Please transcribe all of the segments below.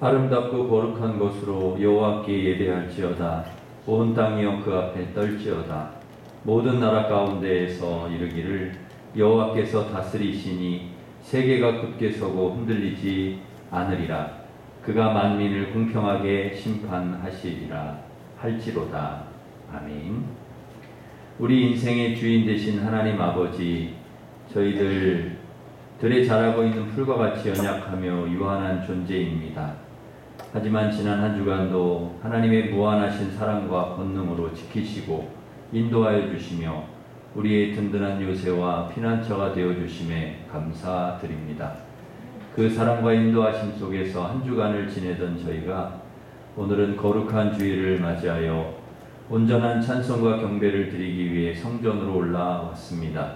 아름답고 거룩한 곳으로 여호와께 예배할지어다. 온 땅이여 그 앞에 떨지어다. 모든 나라 가운데에서 이르기를 여호와께서 다스리시니 세계가 굳게 서고 흔들리지 않으리라. 그가 만민을 공평하게 심판하시리라 할지로다. 아멘. 우리 인생의 주인 되신 하나님 아버지, 저희들 들에 자라고 있는 풀과 같이 연약하며 유한한 존재입니다. 하지만 지난 한 주간도 하나님의 무한하신 사랑과 권능으로 지키시고 인도하여 주시며 우리의 든든한 요새와 피난처가 되어 주심에 감사드립니다. 그 사랑과 인도하심 속에서 한 주간을 지내던 저희가 오늘은 거룩한 주일을 맞이하여 온전한 찬송과 경배를 드리기 위해 성전으로 올라왔습니다.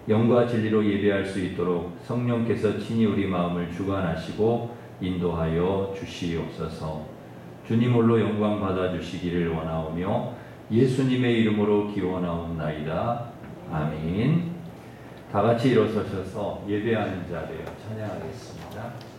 영과 진리로 예배할 수 있도록 성령께서 친히 우리 마음을 주관하시고 인도하여 주시옵소서. 주님 홀로 영광 받아 주시기를 원하오며 예수님의 이름으로 기원하옵나이다. 아멘. 다 같이 일어서셔서 예배하는 자리에 찬양하겠습니다.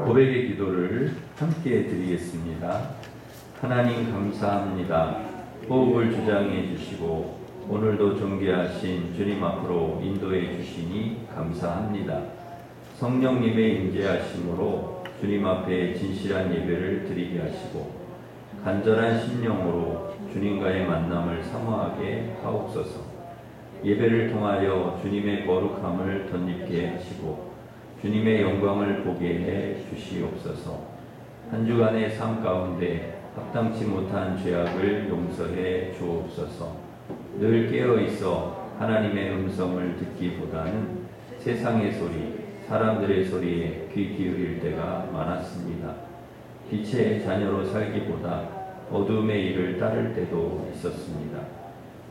고백의 기도를 함께 드리겠습니다. 하나님 감사합니다. 호흡을 주장해 주시고 오늘도 존귀하신 주님 앞으로 인도해 주시니 감사합니다. 성령님의 임재하심으로 주님 앞에 진실한 예배를 드리게 하시고 간절한 심령으로 주님과의 만남을 사모하게 하옵소서. 예배를 통하여 주님의 거룩함을 덧입게 하시고 주님의 영광을 보게 해 주시옵소서. 한 주간의 삶 가운데 합당치 못한 죄악을 용서해 주옵소서. 늘 깨어 있어 하나님의 음성을 듣기보다는 세상의 소리, 사람들의 소리에 귀 기울일 때가 많았습니다. 빛의 자녀로 살기보다 어둠의 일을 따를 때도 있었습니다.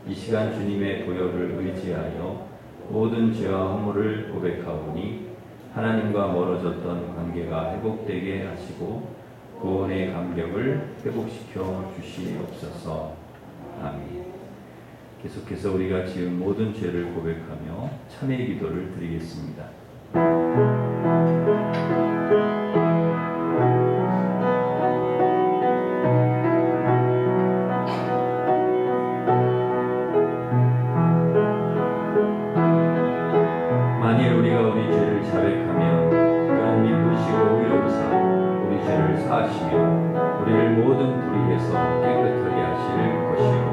이 시간 주님의 보혈을 의지하여 모든 죄와 허물을 고백하오니 하나님과 멀어졌던 관계가 회복되게 하시고 구원의 감격을 회복시켜 주시옵소서. 아멘. 계속해서 우리가 지은 모든 죄를 고백하며 참회의 기도를 드리겠습니다. 만일 우리가 우리 죄를 자백하면 그는 미쁘시고 의로우사 우리 죄를 사하시며 우리를 모든 불의에서 깨끗하게 하실 것이요.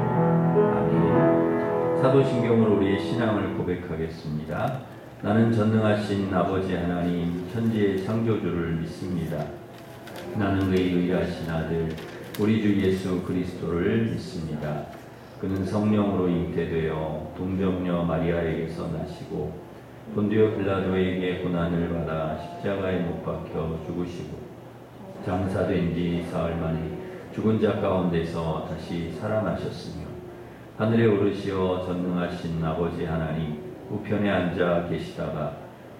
아멘. 사도신경으로 우리의 신앙을 고백하겠습니다. 나는 전능하신 아버지 하나님 천지의 창조주를 믿습니다. 나는 의하신 아들 우리 주 예수 그리스도를 믿습니다. 그는 성령으로 잉태되어 동정녀 마리아에게서 나시고 본디오 빌라도에게 고난을 받아 십자가에 못 박혀 죽으시고 장사된 지 사흘 만에 죽은 자 가운데서 다시 살아나셨으며 하늘에 오르시어 전능하신 아버지 하나님 우편에 앉아 계시다가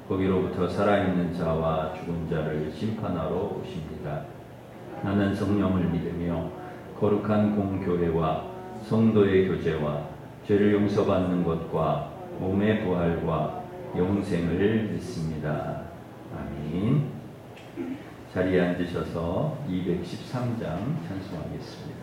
거기로부터 살아있는 자와 죽은 자를 심판하러 오십니다. 나는 성령을 믿으며 거룩한 공교회와 성도의 교제와 죄를 용서받는 것과 몸의 부활과 영생을 믿습니다. 아멘. 자리에 앉으셔서 213장 찬송하겠습니다.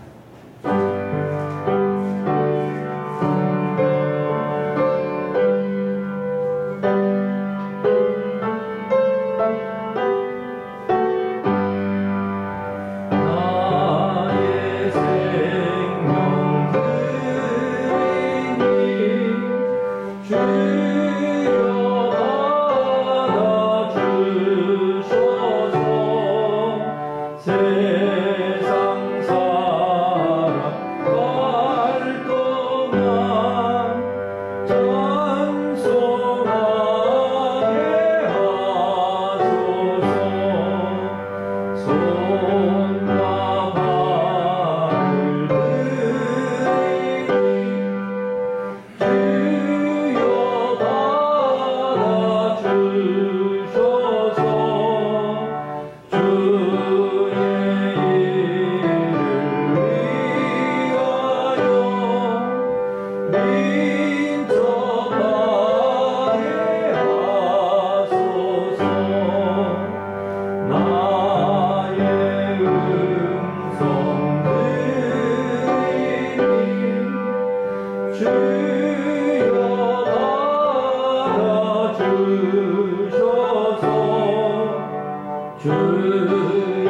주의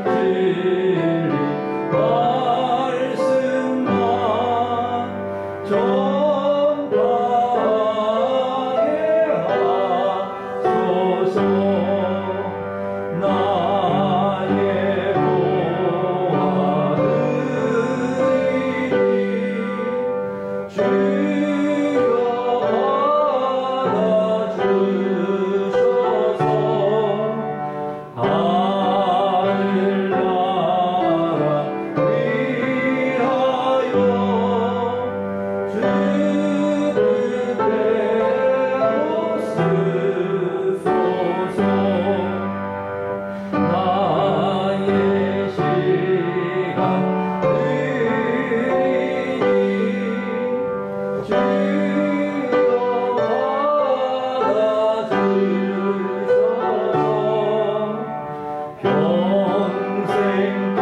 진리 말씀만 전하게 하소서. 나의 보아들이니 주여 받아주소서. 하늘나라 위하여 주 뜻대로 쓰소서. 나의 시간들이니 주여 받아주소서. 평생도록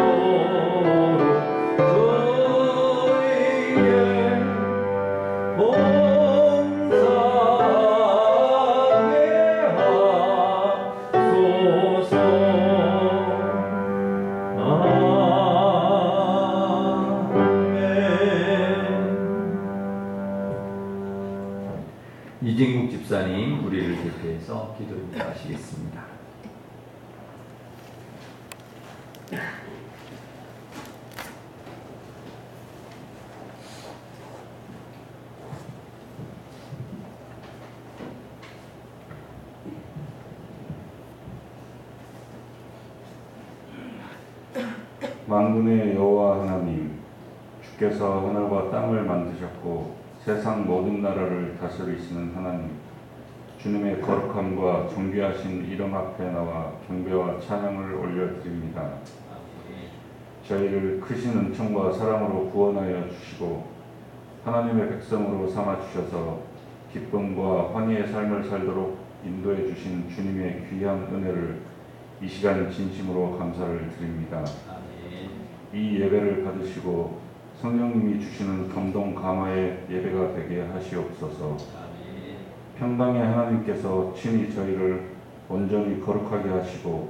주에게 봉사하게 하소서. 이진국 집사님 우리를 대표해서 기도 인도하시겠습니다. 만군의 여호와 하나님, 주께서 하늘과 땅을 만드셨고 세상 모든 나라를 다스리시는 하나님, 주님의 거룩함과 존귀하신 이름 앞에 나와 경배와 찬양을 올려드립니다. 저희를 크신 은총과 사랑으로 구원하여 주시고 하나님의 백성으로 삼아주셔서 기쁨과 환희의 삶을 살도록 인도해 주신 주님의 귀한 은혜를 이 시간 진심으로 감사를 드립니다. 이 예배를 받으시고 성령님이 주시는 감동 감화의 예배가 되게 하시옵소서. 평강의 하나님께서 친히 저희를 온전히 거룩하게 하시고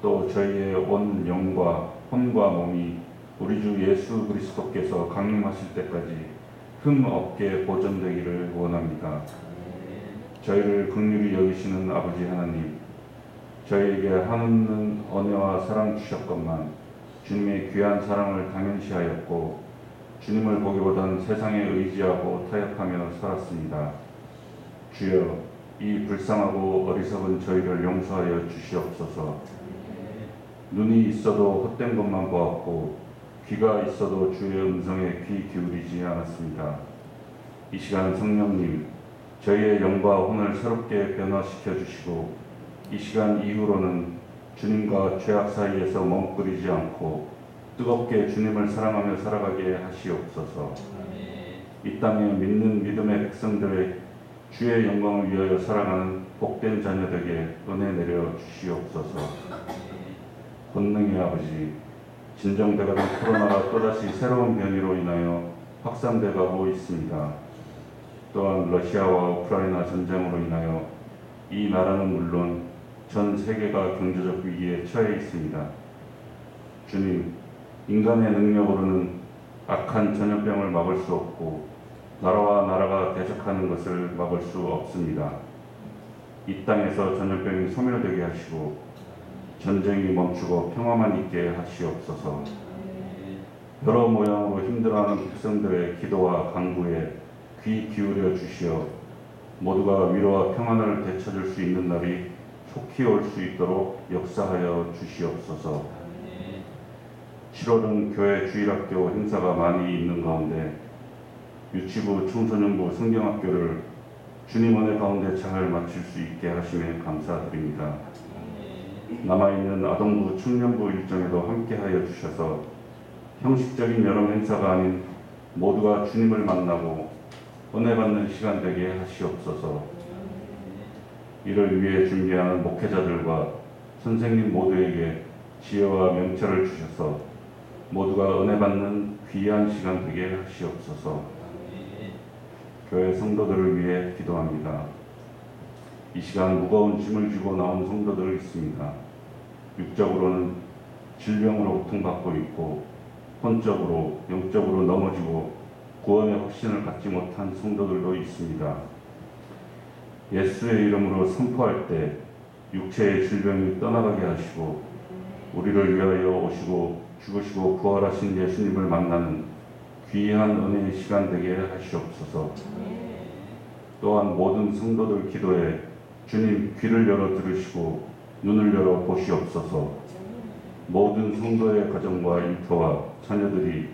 또 저희의 온 영과 혼과 몸이 우리 주 예수 그리스도께서 강림하실 때까지 흠 없게 보존되기를 원합니다. 저희를 긍휼히 여기시는 아버지 하나님, 저희에게 한없는 은혜와 사랑 주셨건만 주님의 귀한 사랑을 당연시하였고 주님을 보기보단 세상에 의지하고 타협하며 살았습니다. 주여, 이 불쌍하고 어리석은 저희를 용서하여 주시옵소서. 눈이 있어도 헛된 것만 보았고 귀가 있어도 주의 음성에 귀 기울이지 않았습니다. 이 시간 성령님, 저희의 영과 혼을 새롭게 변화시켜 주시고 이 시간 이후로는 주님과 죄악 사이에서 멈꾸리지 않고 뜨겁게 주님을 사랑하며 살아가게 하시옵소서. 이 땅에 믿는 믿음의 백성들의 주의 영광을 위하여 살아가는 복된 자녀들에게 은혜 내려 주시옵소서. 권능의 아버지, 진정돼가던 코로나가 또다시 새로운 변이로 인하여 확산돼 가고 있습니다. 또한 러시아와 우크라이나 전쟁으로 인하여 이 나라는 물론 전 세계가 경제적 위기에 처해 있습니다. 주님, 인간의 능력으로는 악한 전염병을 막을 수 없고 나라와 나라가 대적하는 것을 막을 수 없습니다. 이 땅에서 전염병이 소멸되게 하시고 전쟁이 멈추고 평화만 있게 하시옵소서. 여러 모양으로 힘들어하는 백성들의 기도와 간구에 귀 기울여 주시어 모두가 위로와 평안을 되찾을 수 있는 날이 속히 올 수 있도록 역사하여 주시옵소서. 7월은 교회 주일학교 행사가 많이 있는 가운데 유치부, 청소년부, 성경학교를 주님 은혜 가운데 잘 마칠 수 있게 하심에 감사드립니다. 남아있는 아동부, 청년부 일정에도 함께하여 주셔서 형식적인 여름 행사가 아닌 모두가 주님을 만나고 은혜 받는 시간 되게 하시옵소서. 이를 위해 준비하는 목회자들과 선생님 모두에게 지혜와 명철을 주셔서 모두가 은혜 받는 귀한 시간 되게 하시옵소서. 교회 성도들을 위해 기도합니다. 이 시간 무거운 짐을 지고 나온 성도들 있습니다. 육적으로는 질병으로 고통받고 있고 혼적으로 영적으로 넘어지고 구원의 확신을 갖지 못한 성도들도 있습니다. 예수의 이름으로 선포할 때 육체의 질병이 떠나가게 하시고 우리를 위하여 오시고 죽으시고 부활하신 예수님을 만나는 귀한 은혜의 시간 되게 하시옵소서. 또한 모든 성도들 기도에 주님 귀를 열어 들으시고 눈을 열어 보시옵소서. 모든 성도의 가정과 일터와 자녀들이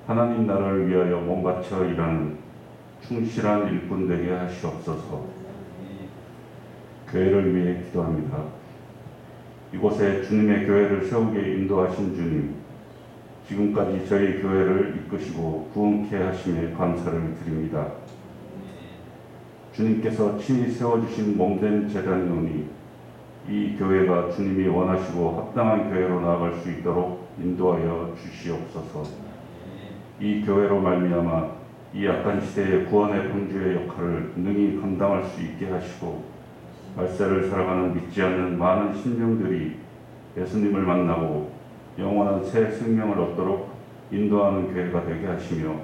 하나님 나라를 위하여 몸바쳐 일하는 충실한 일꾼 되게 하시옵소서. 교회를 위해 기도합니다. 이곳에 주님의 교회를 세우게 인도하신 주님, 지금까지 저희 교회를 이끄시고 부흥케 하심에 감사를 드립니다. 주님께서 친히 세워주신 몸된 제단이오니 이 교회가 주님이 원하시고 합당한 교회로 나아갈 수 있도록 인도하여 주시옵소서. 이 교회로 말미암아 이 약한 시대의 구원의 방주의 역할을 능히 감당할 수 있게 하시고 말세를 살아가는 믿지 않는 많은 심령들이 예수님을 만나고 영원한 새 생명을 얻도록 인도하는 교회가 되게 하시며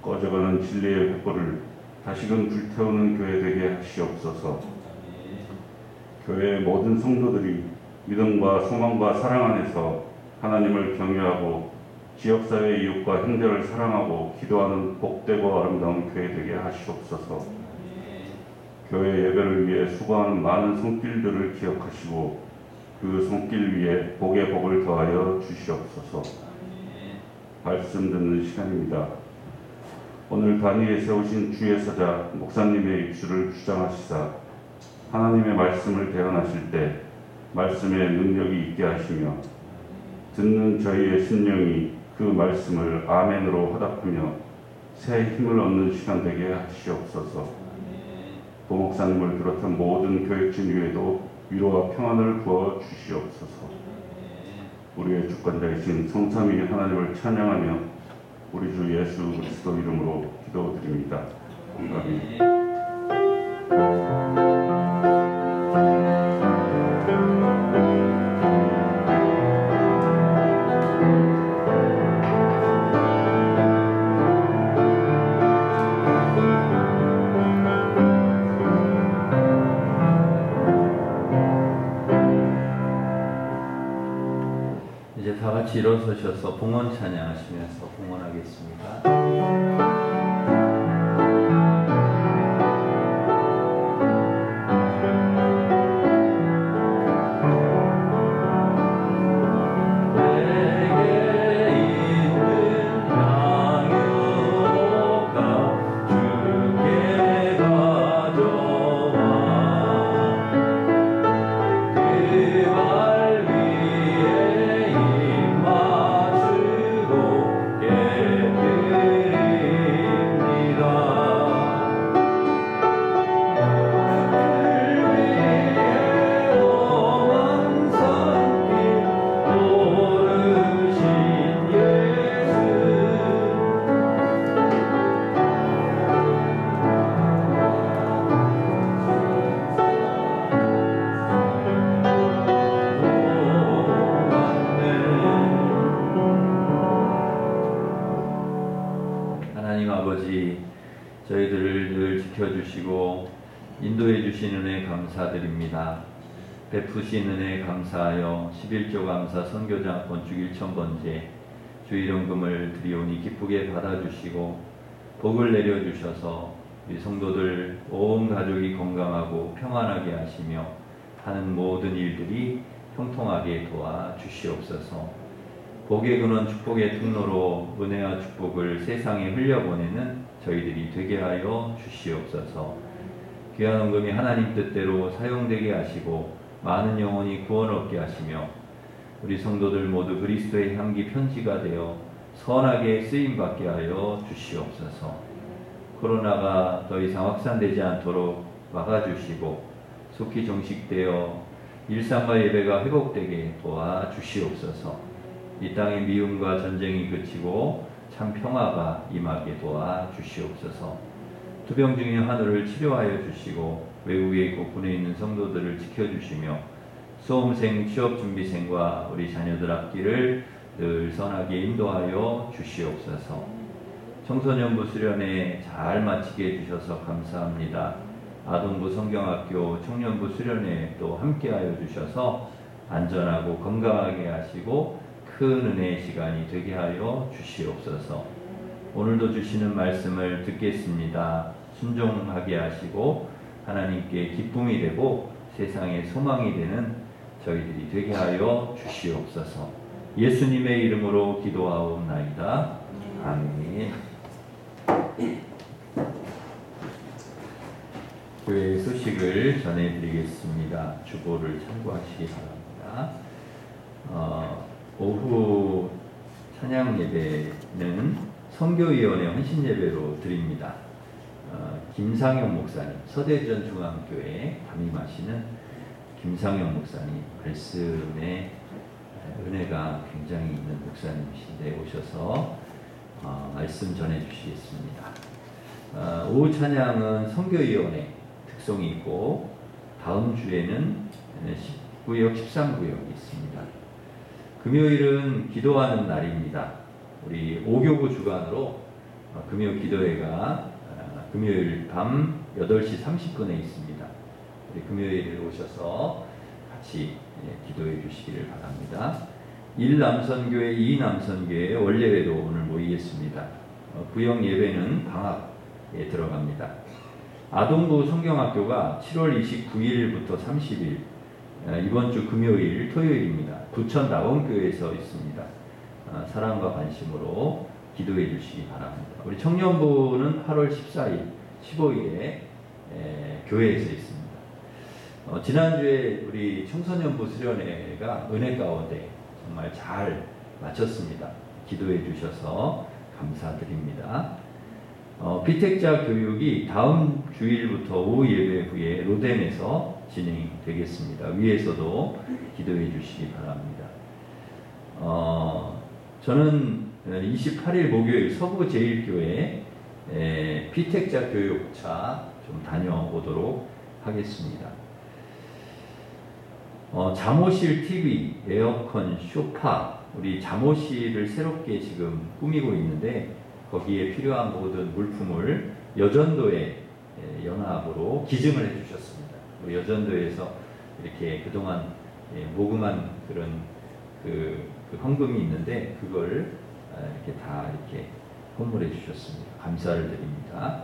꺼져가는 진리의 횃불을 다시금 불태우는 교회 되게 하시옵소서. 교회의 모든 성도들이 믿음과 소망과 사랑 안에서 하나님을 경외하고 지역사회 이웃과 형제를 사랑하고 기도하는 복되고 아름다운 교회 되게 하시옵소서. 교회 예배를 위해 수고하는 많은 손길들을 기억하시고 그 손길 위에 복의 복을 더하여 주시옵소서. 말씀 듣는 시간입니다. 오늘 단위에 세우신 주의 사자 목사님의 입술을 주장하시사 하나님의 말씀을 대언하실 때 말씀에 능력이 있게 하시며 듣는 저희의 심령이 그 말씀을 아멘으로 화답하며 새 힘을 얻는 시간 되게 하시옵소서. 부목사님을 비롯한 모든 교육진 위에도 위로와 평안을 부어 주시옵소서. 우리의 주권자이신 성삼위 하나님을 찬양하며 우리 주 예수 그리스도 이름으로 기도드립니다. 아멘. 이제 다 같이 일어서셔서 봉헌 찬양하시면서 봉헌하겠습니다. 하나님 아버지, 저희들을 늘 지켜주시고 인도해 주신 은혜 감사드립니다. 베푸신 은혜 감사하여 11조 감사 선교장 건축 1000번째 주일원금을 드리오니 기쁘게 받아주시고 복을 내려주셔서 우리 성도들 온 가족이 건강하고 평안하게 하시며 하는 모든 일들이 형통하게 도와주시옵소서. 복의 근원 축복의 통로로 은혜와 축복을 세상에 흘려보내는 저희들이 되게 하여 주시옵소서. 귀한 헌금이 하나님 뜻대로 사용되게 하시고 많은 영혼이 구원 얻게 하시며 우리 성도들 모두 그리스도의 향기 편지가 되어 선하게 쓰임받게 하여 주시옵소서. 코로나가 더 이상 확산되지 않도록 막아주시고 속히 종식되어 일상과 예배가 회복되게 도와주시옵소서. 이 땅의 미움과 전쟁이 그치고 참 평화가 임하게 도와주시옵소서. 투병 중인 하늘을 치료하여 주시고 외국에 있고 군에 있는 성도들을 지켜주시며 수험생, 취업준비생과 우리 자녀들 앞길을 늘 선하게 인도하여 주시옵소서. 청소년부 수련회 잘 마치게 해주셔서 감사합니다. 아동부 성경학교 청년부 수련회 또 함께하여 주셔서 안전하고 건강하게 하시고 큰 은혜의 시간이 되게 하여 주시옵소서. 오늘도 주시는 말씀을 듣겠습니다. 순종하게 하시고 하나님께 기쁨이 되고 세상의 소망이 되는 저희들이 되게 하여 주시옵소서. 예수님의 이름으로 기도하옵나이다. 아멘. 교회 소식을 전해드리겠습니다. 주보를 참고하시기 바랍니다. 오후 찬양 예배는 선교위원회 헌신 예배로 드립니다. 김상영 목사님, 서대전 중앙교회 담임하시는 김상영 목사님 말씀에 은혜가 굉장히 있는 목사님이신데 오셔서 말씀 전해주시겠습니다. 오후 찬양은 선교위원회 특송이 있고 다음 주에는 19역, 13구역이 있습니다. 금요일은 기도하는 날입니다. 우리 5교구 주간으로 금요 기도회가 금요일 밤 8시 30분에 있습니다. 우리 금요일에 오셔서 같이 기도해 주시기를 바랍니다. 1남선교회, 2남선교회 원래회로 오늘 모이겠습니다. 구역 예배는 방학에 들어갑니다. 아동부 성경학교가 7월 29일부터 30일 이번 주 금요일, 토요일입니다. 부천 낙원교회에서 있습니다. 사랑과 관심으로 기도해 주시기 바랍니다. 우리 청년부는 8월 14일, 15일에 교회에서 있습니다. 지난주에 우리 청소년부 수련회가 은혜 가운데 정말 잘 마쳤습니다. 기도해 주셔서 감사드립니다. 피택자 교육이 다음 주일부터 오후 예배 후에 로덴에서 진행되겠습니다. 위에서도 기도해 주시기 바랍니다. 저는 28일 목요일 서부제일교회 피택자 교육차 좀 다녀오도록 하겠습니다. 잠옷실 TV, 에어컨, 소파, 우리 잠옷실을 새롭게 지금 꾸미고 있는데 거기에 필요한 모든 물품을 여전도의 연합으로 기증을 해주셨습니다. 우리 여전도에서 이렇게 그동안 모금한 그런 그 헌금이 있는데 그걸 이렇게 다 이렇게 선물해 주셨습니다. 감사를 드립니다.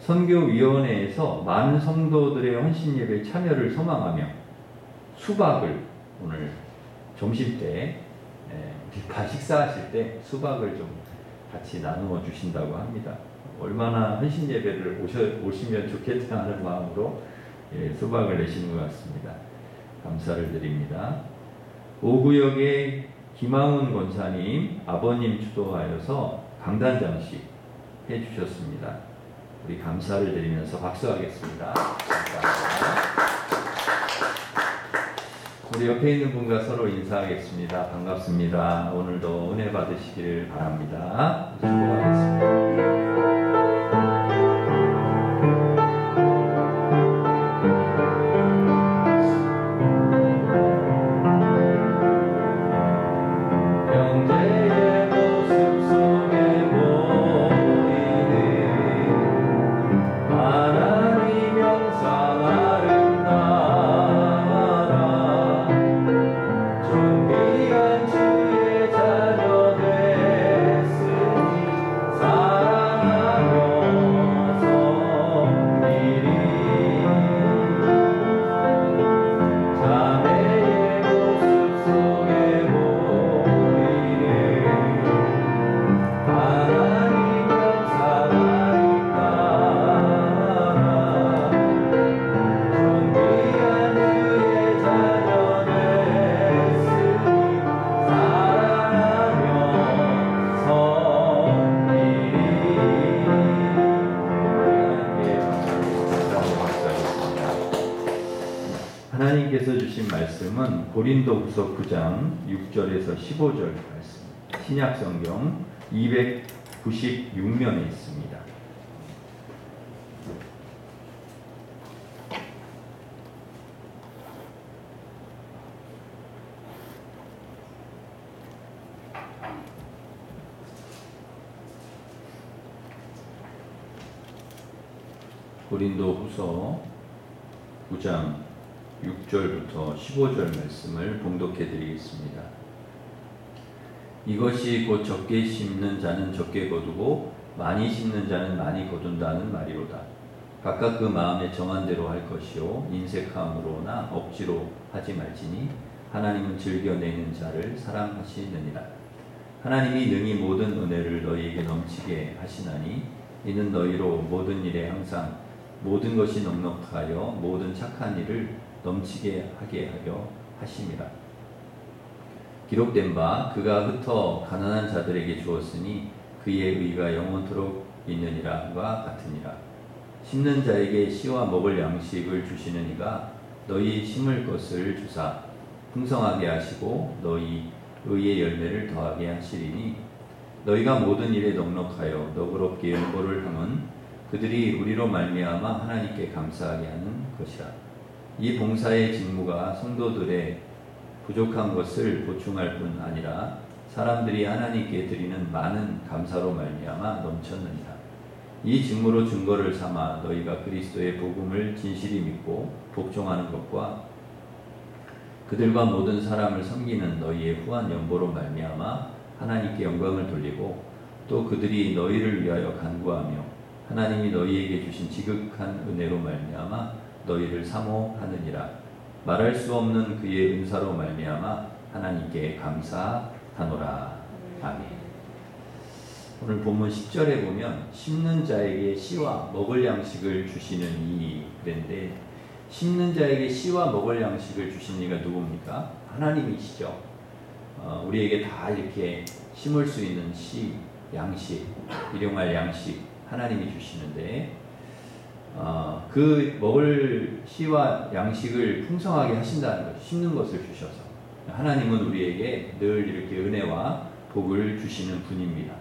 선교위원회에서 많은 성도들의 헌신 예배 참여를 소망하며 수박을 오늘 점심때 다 식사하실 때 수박을 좀 같이 나누어 주신다고 합니다. 얼마나 헌신 예배를 오시면 좋겠다 하는 마음으로 수박을 내시는 것 같습니다. 감사를 드립니다. 5구역의 김하훈 권사님 아버님 주도하여서 강단장식 해주셨습니다. 우리 감사를 드리면서 박수하겠습니다. 감사합니다. 우리 옆에 있는 분과 서로 인사하겠습니다. 반갑습니다. 오늘도 은혜 받으시길 바랍니다. 수고하겠습니다. 하나님께서 주신 말씀은 고린도후서 9장 6절에서 15절 말씀, 신약성경 296면에 있습니다. 고린도후서 9장 6절부터 15절 말씀을 봉독해 드리겠습니다. 이것이 곧 적게 심는 자는 적게 거두고 많이 심는 자는 많이 거둔다는 말이로다. 각각 그 마음에 정한 대로 할 것이요 인색함으로나 억지로 하지 말지니 하나님은 즐겨내는 자를 사랑하시느니라. 하나님이 능히 모든 은혜를 너희에게 넘치게 하시나니 이는 너희로 모든 일에 항상 모든 것이 넉넉하여 모든 착한 일을 넘치게 하게 하려 하심이라. 기록된 바 그가 흩어 가난한 자들에게 주었으니 그의 의가 영원토록 있느니라와 같으니라. 심는 자에게 씨와 먹을 양식을 주시는 이가 너희 심을 것을 주사 풍성하게 하시고 너희 의의 열매를 더하게 하시리니 너희가 모든 일에 넉넉하여 너그럽게 연보를 함은 그들이 우리로 말미암아 하나님께 감사하게 하는 것이라. 이 봉사의 직무가 성도들의 부족한 것을 보충할 뿐 아니라 사람들이 하나님께 드리는 많은 감사로 말미암아 넘쳤느니라. 이 직무로 증거를 삼아 너희가 그리스도의 복음을 진실히 믿고 복종하는 것과 그들과 모든 사람을 섬기는 너희의 후한 연보로 말미암아 하나님께 영광을 돌리고 또 그들이 너희를 위하여 간구하며 하나님이 너희에게 주신 지극한 은혜로 말미암아 너희를 사모하느니라. 말할 수 없는 그의 은사로 말미암아 하나님께 감사하노라. 아멘. 오늘 본문 10절에 보면 심는 자에게 씨와 먹을 양식을 주시는 이 그랬는데 심는 자에게 씨와 먹을 양식을 주신 이가 누굽니까? 하나님이시죠. 우리에게 다 이렇게 심을 수 있는 씨, 양식, 일용할 양식 하나님이 주시는데 그 먹을 씨와 양식을 풍성하게 하신다는 것, 심는 것을 주셔서 하나님은 우리에게 늘 이렇게 은혜와 복을 주시는 분입니다.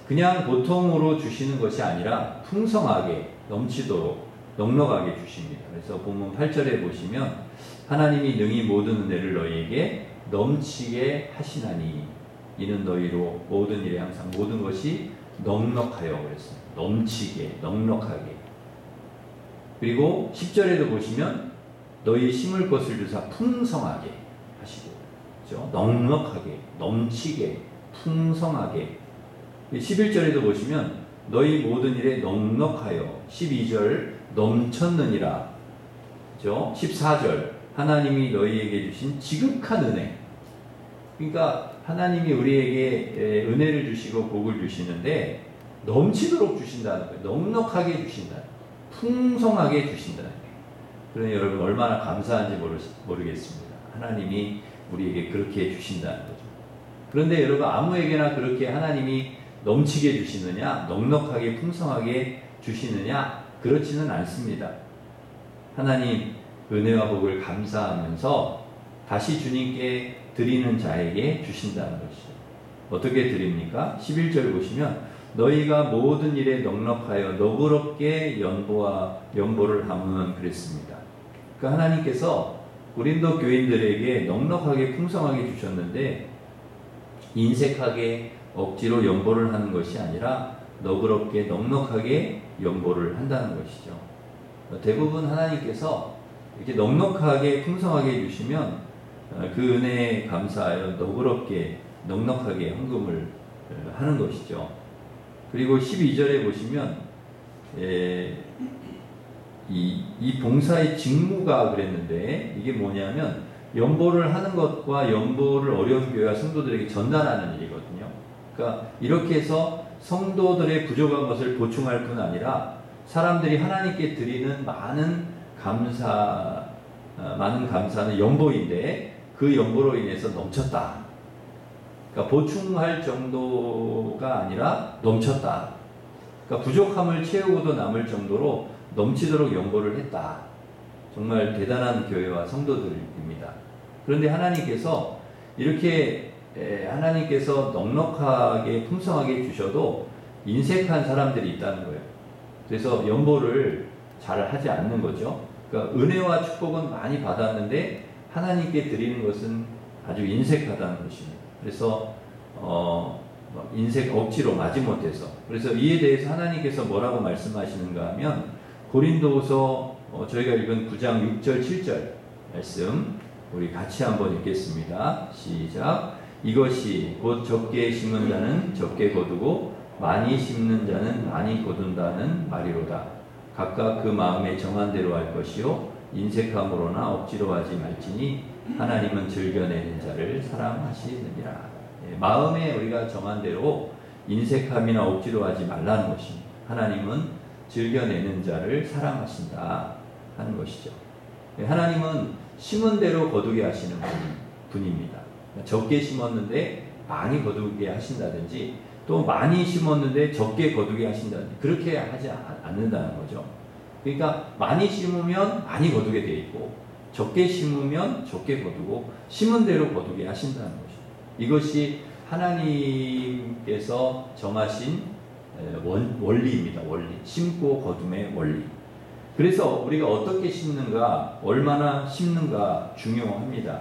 그냥 보통으로 주시는 것이 아니라 풍성하게 넘치도록 넉넉하게 주십니다. 그래서 본문 8절에 보시면 하나님이 능히 모든 은혜를 너희에게 넘치게 하시나니 이는 너희로 모든 일에 항상 모든 것이 넉넉하여 그랬어요. 넘치게 넉넉하게. 그리고 10절에도 보시면 너희 심을 것을 주사 풍성하게 하시고 그렇죠? 넉넉하게 넘치게 풍성하게. 11절에도 보시면 너희 모든 일에 넉넉하여 12절 넘쳤느니라. 그렇죠? 14절 하나님이 너희에게 주신 지극한 은혜. 그러니까 하나님이 우리에게 은혜를 주시고 복을 주시는데 넘치도록 주신다는 거예요. 넉넉하게 주신다. 풍성하게 주신다는 거예요. 그러니 여러분 얼마나 감사한지 모르겠습니다. 하나님이 우리에게 그렇게 주신다는 거죠. 그런데 여러분 아무에게나 그렇게 하나님이 넘치게 주시느냐, 넉넉하게 풍성하게 주시느냐, 그렇지는 않습니다. 하나님 은혜와 복을 감사하면서 다시 주님께 드리는 자에게 주신다는 것이죠. 어떻게 드립니까? 11절 보시면 너희가 모든 일에 넉넉하여 너그럽게 연보를 함은 그랬습니다. 그러니까 하나님께서 고린도 교인들에게 넉넉하게 풍성하게 주셨는데 인색하게 억지로 연보를 하는 것이 아니라 너그럽게 넉넉하게 연보를 한다는 것이죠. 대부분 하나님께서 이렇게 넉넉하게 풍성하게 주시면 그 은혜에 감사하여 너그럽게 넉넉하게 헌금을 하는 것이죠. 그리고 12절에 보시면 이 봉사의 직무가 그랬는데 이게 뭐냐면 연보를 하는 것과 연보를 어려운 교회와 성도들에게 전달하는 일이거든요. 그러니까 이렇게 해서 성도들의 부족한 것을 보충할 뿐 아니라 사람들이 하나님께 드리는 많은 감사는 연보인데 그 연보로 인해서 넘쳤다. 그러니까 보충할 정도가 아니라 넘쳤다. 그러니까 부족함을 채우고도 남을 정도로 넘치도록 연보를 했다. 정말 대단한 교회와 성도들입니다. 그런데 하나님께서 이렇게 하나님께서 넉넉하게 풍성하게 주셔도 인색한 사람들이 있다는 거예요. 그래서 연보를 잘 하지 않는 거죠. 그러니까 은혜와 축복은 많이 받았는데 하나님께 드리는 것은 아주 인색하다는 것입니다. 그래서 인색 억지로 마지못해서 그래서 이에 대해서 하나님께서 뭐라고 말씀하시는가 하면 고린도후서 저희가 읽은 9장 6절 7절 말씀 우리 같이 한번 읽겠습니다. 시작. 이것이 곧 적게 심은 자는 적게 거두고 많이 심는 자는 많이 거둔다는 말이로다. 각각 그 마음에 정한 대로 할 것이요 인색함으로나 억지로 하지 말지니 하나님은 즐겨내는 자를 사랑하시느니라. 마음에 우리가 정한 대로 인색함이나 억지로 하지 말라는 것입니다. 하나님은 즐겨내는 자를 사랑하신다 하는 것이죠. 하나님은 심은 대로 거두게 하시는 분입니다. 적게 심었는데 많이 거두게 하신다든지 또 많이 심었는데 적게 거두게 하신다든지 그렇게 하지 않는다는 거죠. 그러니까 많이 심으면 많이 거두게 돼 있고 적게 심으면 적게 거두고 심은 대로 거두게 하신다는 거죠. 이것이 하나님께서 정하신 원리입니다. 원리. 심고 거둠의 원리. 그래서 우리가 어떻게 심는가, 얼마나 심는가 중요합니다.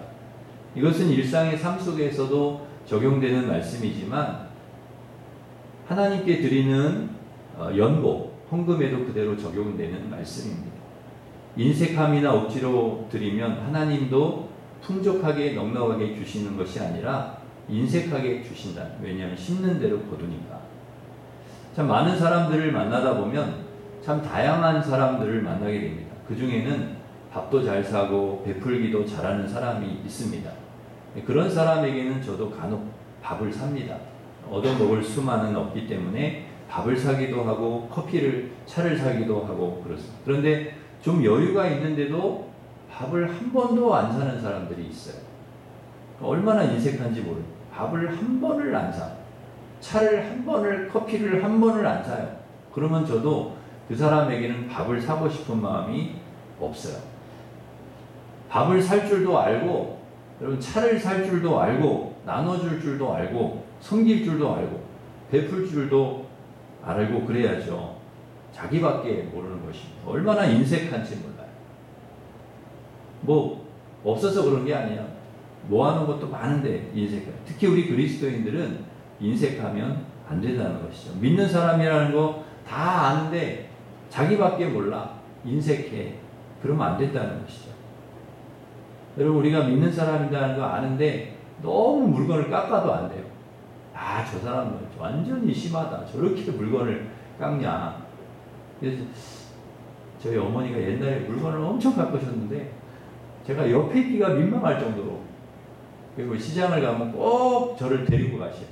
이것은 일상의 삶 속에서도 적용되는 말씀이지만 하나님께 드리는 연보, 헌금에도 그대로 적용되는 말씀입니다. 인색함이나 억지로 드리면 하나님도 풍족하게 넉넉하게 주시는 것이 아니라 인색하게 주신다. 왜냐하면 심는 대로 거두니까. 참 많은 사람들을 만나다 보면 참 다양한 사람들을 만나게 됩니다. 그 중에는 밥도 잘 사고 베풀기도 잘하는 사람이 있습니다. 그런 사람에게는 저도 간혹 밥을 삽니다. 얻어먹을 수만은 없기 때문에 밥을 사기도 하고 차를 사기도 하고 그렇습니다. 그런데 좀 여유가 있는데도 밥을 한 번도 안 사는 사람들이 있어요. 얼마나 인색한지 모르겠어요. 밥을 한 번을 안 사. 차를 한 번을, 커피를 한 번을 안 사요. 그러면 저도 그 사람에게는 밥을 사고 싶은 마음이 없어요. 밥을 살 줄도 알고, 여러분 차를 살 줄도 알고, 나눠줄 줄도 알고, 섬길 줄도 알고, 베풀 줄도 알고 그래야죠. 자기밖에 모르는 것입니다. 얼마나 인색한지 몰라요. 뭐 없어서 그런 게 아니야. 모아놓은 것도 많은데 인색해. 특히 우리 그리스도인들은 인색하면 안 된다는 것이죠. 믿는 사람이라는 거 다 아는데 자기밖에 몰라. 인색해. 그러면 안 된다는 것이죠. 여러분 우리가 믿는 사람이라는 거 아는데 너무 물건을 깎아도 안 돼요. 아, 저 사람은 완전히 심하다. 저렇게 물건을 깎냐. 그래서 저희 어머니가 옛날에 물건을 엄청 깎으셨는데 제가 옆에 있기가 민망할 정도로, 그리고 시장을 가면 꼭 저를 데리고 가셔요.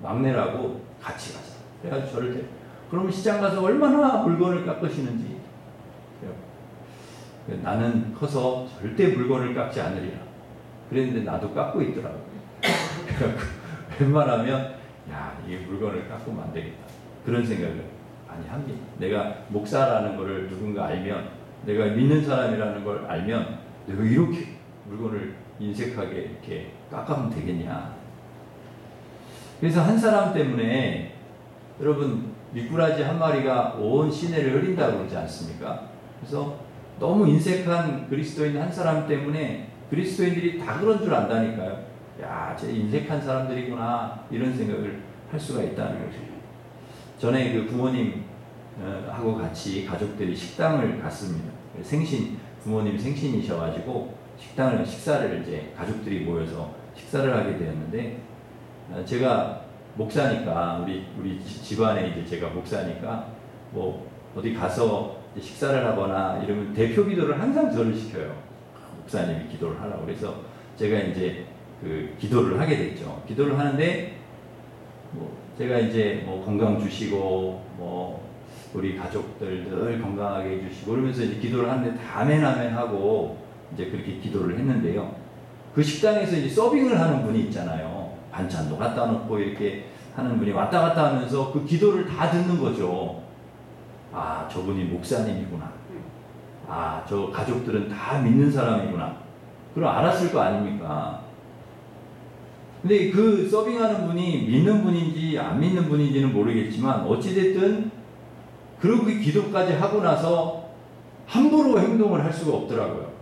막내라고 같이 가서. 그래가지고 저를 데리고. 그러면 시장 가서 얼마나 물건을 깎으시는지. 나는 커서 절대 물건을 깎지 않으리라. 그랬는데 나도 깎고 있더라고요. 웬만하면 야, 이 물건을 깎으면 안 되겠다. 그런 생각을 많이 합니다. 내가 목사라는 것을 누군가 알면, 내가 믿는 사람이라는 걸 알면 내가 이렇게 물건을 인색하게 이렇게 깎으면 되겠냐. 그래서 한 사람 때문에 여러분 미꾸라지 한 마리가 온 시내를 흐린다고 그러지 않습니까? 그래서 너무 인색한 그리스도인 한 사람 때문에 그리스도인들이 다 그런 줄 안다니까요. 야, 쟤 인색한 사람들이구나 이런 생각을 할 수가 있다는 거죠. 전에 그 부모님하고 같이 가족들이 식당을 갔습니다. 부모님 생신이셔가지고 식사를 이제 가족들이 모여서 식사를 하게 되었는데, 제가 목사니까 우리 집안에 이제 제가 목사니까 뭐 어디 가서 식사를 하거나 이러면 대표 기도를 항상 저를 시켜요. 목사님이 기도를 하라고. 그래서 제가 이제 그 기도를 하게 됐죠. 기도를 하는데 뭐 제가 이제 뭐 건강 주시고 뭐 우리 가족들 늘 건강하게 해주시고 그러면서 이제 기도를 하는데 다 아멘 하고 이제 그렇게 기도를 했는데요. 그 식당에서 이제 서빙을 하는 분이 있잖아요. 반찬도 갖다 놓고 이렇게 하는 분이 왔다 갔다 하면서 그 기도를 다 듣는 거죠. 아, 저분이 목사님이구나. 아, 저 가족들은 다 믿는 사람이구나. 그럼 알았을 거 아닙니까? 근데 그 서빙하는 분이 믿는 분인지 안 믿는 분인지는 모르겠지만 어찌됐든 그렇게 기도까지 하고 나서 함부로 행동을 할 수가 없더라고요.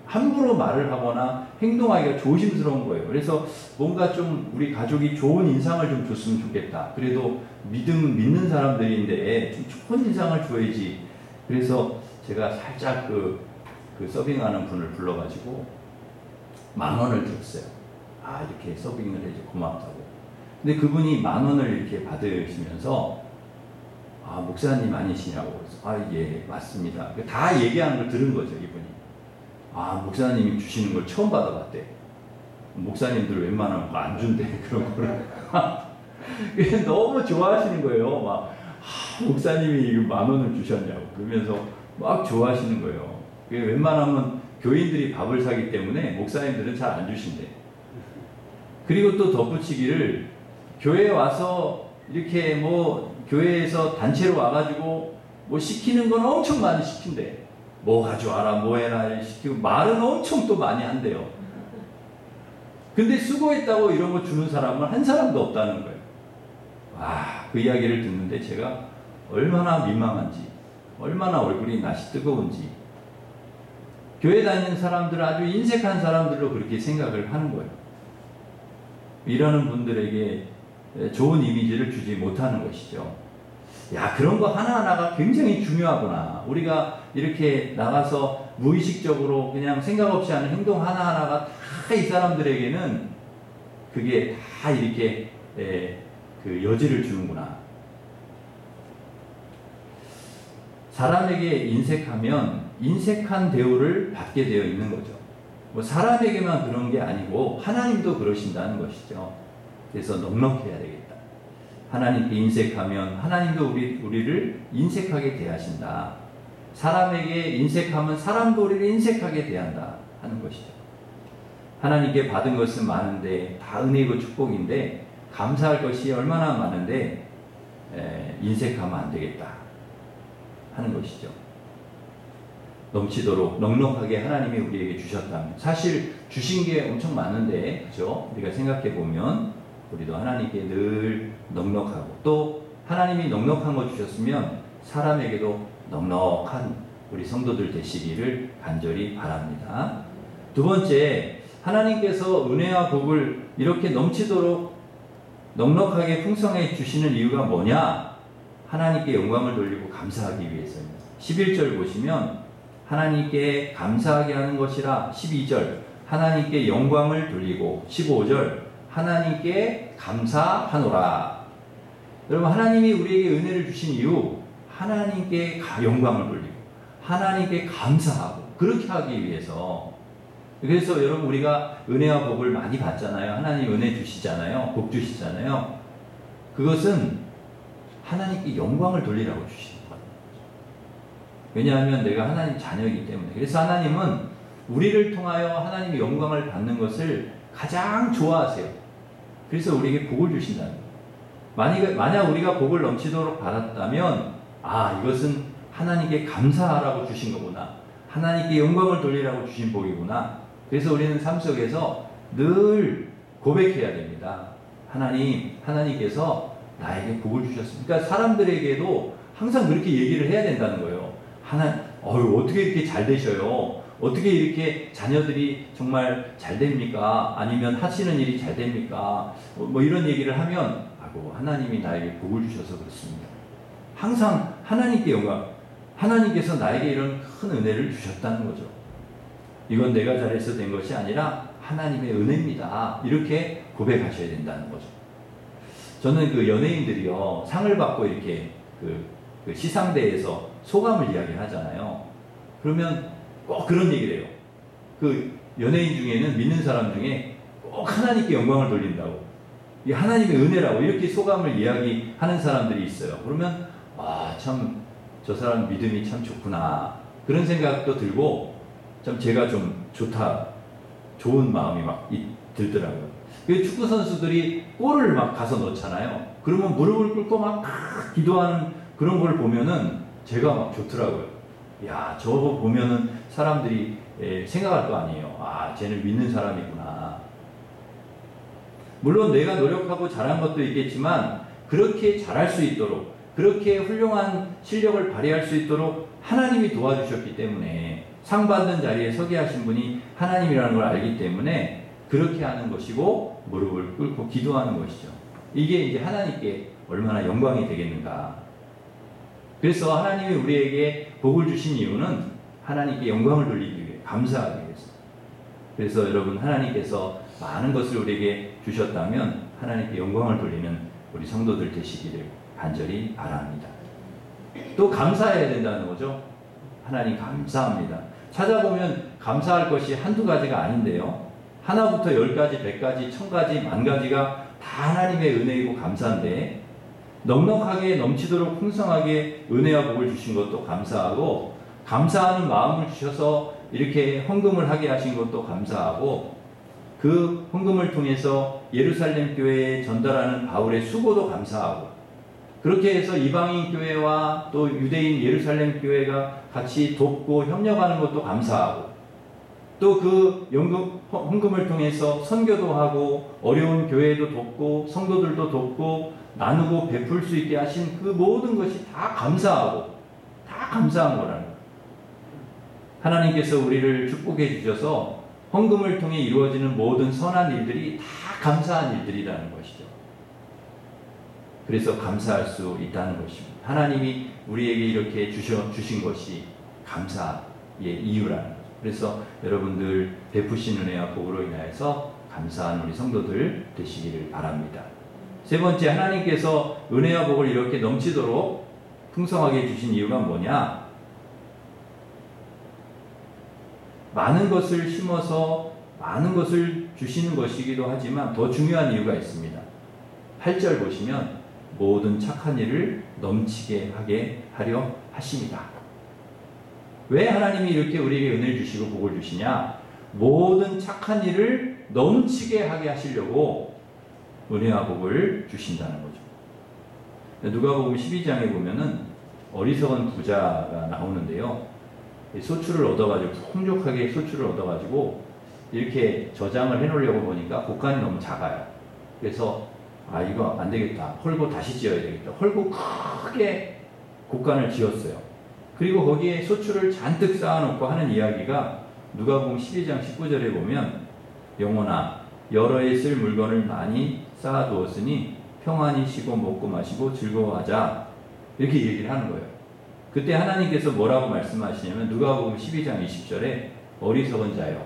함부로 말을 하거나 행동하기가 조심스러운 거예요. 그래서 뭔가 좀 우리 가족이 좋은 인상을 좀 줬으면 좋겠다. 그래도 믿는 사람들인데 좀 좋은 인상을 줘야지. 그래서 제가 살짝 그 서빙하는 분을 불러가지고 10,000원을 줬어요. 아, 이렇게 서빙을 해줘 고맙다고. 근데 그분이 10,000원을 이렇게 받으시면서 아, 목사님 아니시냐고. 그래서 아, 예, 맞습니다. 다 얘기하는 걸 들은 거죠, 이분이. 아, 목사님이 주시는 걸 처음 받아봤대. 목사님들 웬만하면 안 준대, 그런 거를. 너무 좋아하시는 거예요. 막, 아, 목사님이 이거 10,000원을 주셨냐고. 그러면서 막 좋아하시는 거예요. 웬만하면 교인들이 밥을 사기 때문에 목사님들은 잘 안 주신대. 그리고 또 덧붙이기를 교회에 와서 이렇게 뭐 교회에서 단체로 와가지고 뭐 시키는 건 엄청 많이 시킨대. 뭐 가져와라, 뭐 해라 시키고 말은 엄청 또 많이 한대요. 근데 수고했다고 이런 거 주는 사람은 한 사람도 없다는 거예요. 와, 그 이야기를 듣는데 제가 얼마나 민망한지, 얼마나 얼굴이 낯이 뜨거운지. 교회 다니는 사람들은 아주 인색한 사람들로 그렇게 생각을 하는 거예요. 이러는 분들에게 좋은 이미지를 주지 못하는 것이죠. 야, 그런 거 하나하나가 굉장히 중요하구나. 우리가 이렇게 나가서 무의식적으로 그냥 생각 없이 하는 행동 하나하나가 다 이 사람들에게는 그게 다 이렇게 그 여지를 주는구나. 사람에게 인색하면 인색한 대우를 받게 되어 있는 거죠. 뭐 사람에게만 그런 게 아니고 하나님도 그러신다는 것이죠. 그래서 넉넉해야 되겠다. 하나님께 인색하면 하나님도 우리를 인색하게 대하신다. 사람에게 인색하면 사람도 우리를 인색하게 대한다 하는 것이죠. 하나님께 받은 것은 많은데 다 은혜이고 축복인데 감사할 것이 얼마나 많은데 인색하면 안 되겠다 하는 것이죠. 넘치도록 넉넉하게 하나님이 우리에게 주셨다면, 사실 주신 게 엄청 많은데, 그죠? 우리가 생각해 보면 우리도 하나님께 늘 넉넉하고, 또 하나님이 넉넉한 거 주셨으면 사람에게도 넉넉한 우리 성도들 되시기를 간절히 바랍니다. 두 번째, 하나님께서 은혜와 복을 이렇게 넘치도록 넉넉하게 풍성해 주시는 이유가 뭐냐? 하나님께 영광을 돌리고 감사하기 위해서입니다. 11절 보시면 하나님께 감사하게 하는 것이라. 12절 하나님께 영광을 돌리고. 15절 하나님께 감사하노라. 여러분, 하나님이 우리에게 은혜를 주신 이유, 하나님께 영광을 돌리고 하나님께 감사하고 그렇게 하기 위해서. 그래서 여러분, 우리가 은혜와 복을 많이 받잖아요. 하나님 은혜 주시잖아요. 복 주시잖아요. 그것은 하나님께 영광을 돌리라고 주시는 거예요. 왜냐하면 내가 하나님 자녀이기 때문에. 그래서 하나님은 우리를 통하여 하나님의 영광을 받는 것을 가장 좋아하세요. 그래서 우리에게 복을 주신다는 거예요. 만약 우리가 복을 넘치도록 받았다면, 아, 이것은 하나님께 감사하라고 주신 거구나. 하나님께 영광을 돌리라고 주신 복이구나. 그래서 우리는 삶 속에서 늘 고백해야 됩니다. 하나님께서 나에게 복을 주셨습니다. 그러니까 사람들에게도 항상 그렇게 얘기를 해야 된다는 거예요. 어떻게 이렇게 잘 되셔요? 어떻게 이렇게 자녀들이 정말 잘 됩니까? 아니면 하시는 일이 잘 됩니까? 뭐 이런 얘기를 하면, 하나님이 나에게 복을 주셔서 그렇습니다. 항상 하나님께 영광, 하나님께서 나에게 이런 큰 은혜를 주셨다는 거죠. 이건 내가 잘해서 된 것이 아니라 하나님의 은혜입니다. 이렇게 고백하셔야 된다는 거죠. 저는 그 연예인들이요, 상을 받고 이렇게 그 시상대에서 소감을 이야기하잖아요. 그러면 꼭 그런 얘기를 해요. 그 연예인 중에는, 믿는 사람 중에 꼭 하나님께 영광을 돌린다고, 이 하나님의 은혜라고 이렇게 소감을 이야기하는 사람들이 있어요. 그러면 참 저 사람 믿음이 참 좋구나, 그런 생각도 들고, 참 제가 좀 좋다, 좋은 마음이 막 들더라고요. 그 축구 선수들이 골을 막 가서 넣잖아요. 그러면 무릎을 꿇고 막 기도하는 그런 걸 보면은 제가 막 좋더라고요. 야, 저거 보면은 사람들이 생각할 거 아니에요. 쟤는 믿는 사람이구나. 물론 내가 노력하고 잘한 것도 있겠지만, 그렇게 잘할 수 있도록, 그렇게 훌륭한 실력을 발휘할 수 있도록 하나님이 도와주셨기 때문에, 상 받는 자리에 서게 하신 분이 하나님이라는 걸 알기 때문에 그렇게 하는 것이고, 무릎을 꿇고 기도하는 것이죠. 이게 이제 하나님께 얼마나 영광이 되겠는가. 그래서 하나님이 우리에게 복을 주신 이유는 하나님께 영광을 돌리기 위해, 감사하기 위해서. 그래서 여러분, 하나님께서 많은 것을 우리에게 주셨다면 하나님께 영광을 돌리는 우리 성도들 되시기를 간절히 바랍니다. 또 감사해야 된다는 거죠. 하나님 감사합니다. 찾아보면 감사할 것이 한두 가지가 아닌데요. 하나부터 10가지, 100가지, 1000가지, 10,000가지가 다 하나님의 은혜이고 감사인데, 넉넉하게 넘치도록 풍성하게 은혜와 복을 주신 것도 감사하고, 감사하는 마음을 주셔서 이렇게 헌금을 하게 하신 것도 감사하고, 그 헌금을 통해서 예루살렘 교회에 전달하는 바울의 수고도 감사하고, 그렇게 해서 이방인 교회와 또 유대인 예루살렘 교회가 같이 돕고 협력하는 것도 감사하고, 또 그 헌금을 통해서 선교도 하고 어려운 교회도 돕고 성도들도 돕고 나누고 베풀 수 있게 하신 그 모든 것이 다 감사하고, 다 감사한 거라는 거예요. 하나님께서 우리를 축복해 주셔서 헌금을 통해 이루어지는 모든 선한 일들이 다 감사한 일들이라는 것이죠. 그래서 감사할 수 있다는 것입니다. 하나님이 우리에게 이렇게 주신 것이 감사의 이유라는 거죠. 그래서 여러분들 베푸신 은혜와 복으로 인하여서 감사한 우리 성도들 되시기를 바랍니다. 세 번째, 하나님께서 은혜와 복을 이렇게 넘치도록 풍성하게 주신 이유가 뭐냐? 많은 것을 심어서 많은 것을 주시는 것이기도 하지만 더 중요한 이유가 있습니다. 8절 보시면 모든 착한 일을 넘치게 하게 하려 하십니다. 왜 하나님이 이렇게 우리에게 은혜를 주시고 복을 주시냐? 모든 착한 일을 넘치게 하게 하시려고 은혜와 복을 주신다는 거죠. 누가복음 12장에 보면은 어리석은 부자가 나오는데요. 소출을 얻어가지고 풍족하게 소출을 얻어가지고 이렇게 저장을 해놓으려고 보니까 곳간이 너무 작아요. 그래서 이거 안 되겠다. 헐고 다시 지어야 되겠다. 헐고 크게 곳간을 지었어요. 그리고 거기에 소출을 잔뜩 쌓아놓고 하는 이야기가 누가복음 12장 19절에 보면, 영혼아 여러 해 쓸 물건을 많이 쌓아두었으니 평안히 쉬고 먹고 마시고 즐거워하자, 이렇게 얘기를 하는 거예요. 그때 하나님께서 뭐라고 말씀하시냐면 누가복음 12장 20절에 어리석은 자여